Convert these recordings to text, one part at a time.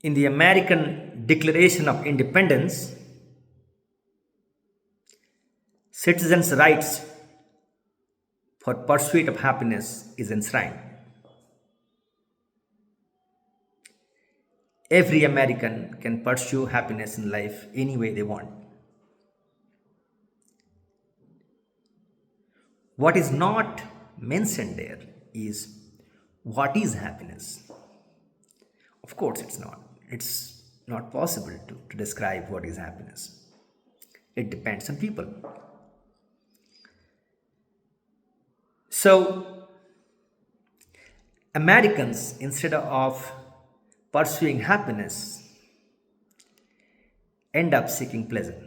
In the American Declaration of Independence, citizens' rights for pursuit of happiness is enshrined. Every American can pursue happiness in life any way they want. What is not mentioned there is what is happiness. Of course, it's not. It's not possible to describe what is happiness. It depends on people. So, Americans, instead of pursuing happiness, end up seeking pleasure.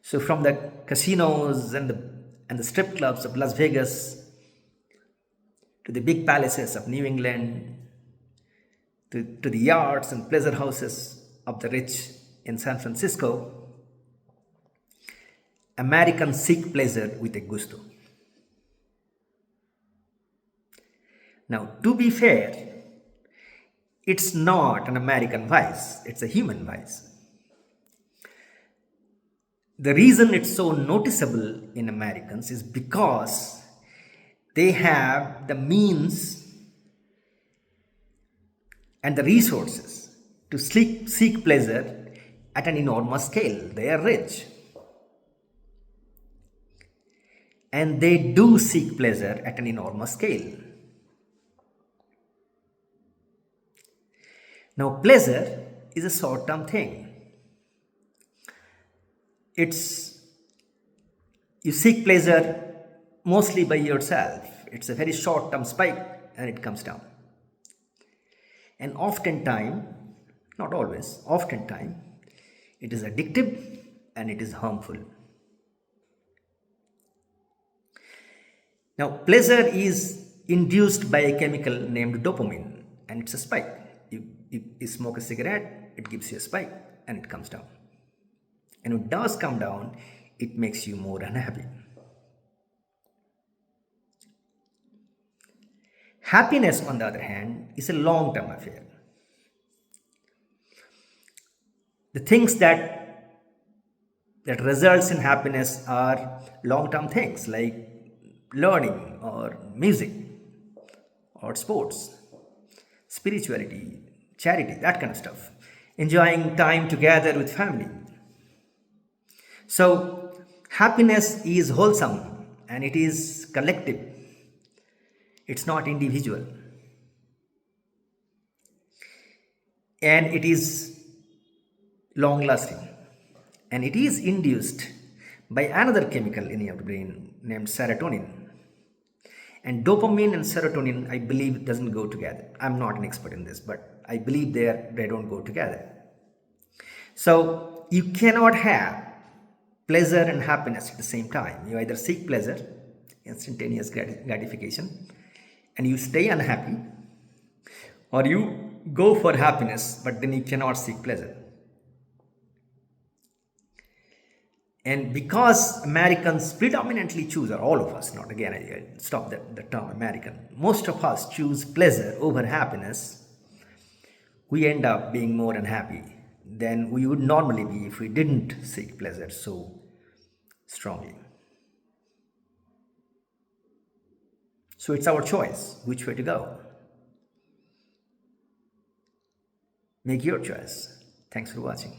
So, from the casinos and the strip clubs of Las Vegas to the big palaces of New England to the yachts and pleasure houses of the rich in San Francisco, Americans seek pleasure with a gusto. Now, to be fair, it's not an American vice, it's a human vice. The reason it's so noticeable in Americans is because they have the means and the resources to seek pleasure at an enormous scale. They are rich. And they do seek pleasure at an enormous scale. Now, pleasure is a short-term thing. You seek pleasure mostly by yourself. It's a very short-term spike and it comes down. And oftentimes, not always, oftentimes, it is addictive and it is harmful. Now, pleasure is induced by a chemical named dopamine and it's a spike. You smoke a cigarette, it gives you a spike and it comes down. And when it does come down, it makes you more unhappy. Happiness, on the other hand, is a long-term affair. The things that results in happiness are long-term things like learning or music or sports, spirituality, charity, that kind of stuff. Enjoying time together with family. So, happiness is wholesome and it is collective. It's not individual. And it is long lasting. And it is induced by another chemical in your brain named serotonin. And dopamine and serotonin, I believe, doesn't go together. I'm not an expert in this, but I believe they don't go together. So you cannot have pleasure and happiness at the same time. You either seek pleasure, instantaneous gratification, and you stay unhappy, or you go for happiness, but then you cannot seek pleasure. And because Americans predominantly choose, or all of us, not again, I stop the term American, most of us choose pleasure over happiness, we end up being more unhappy than we would normally be if we didn't seek pleasure so strongly. So it's our choice which way to go. Make your choice. Thanks for watching.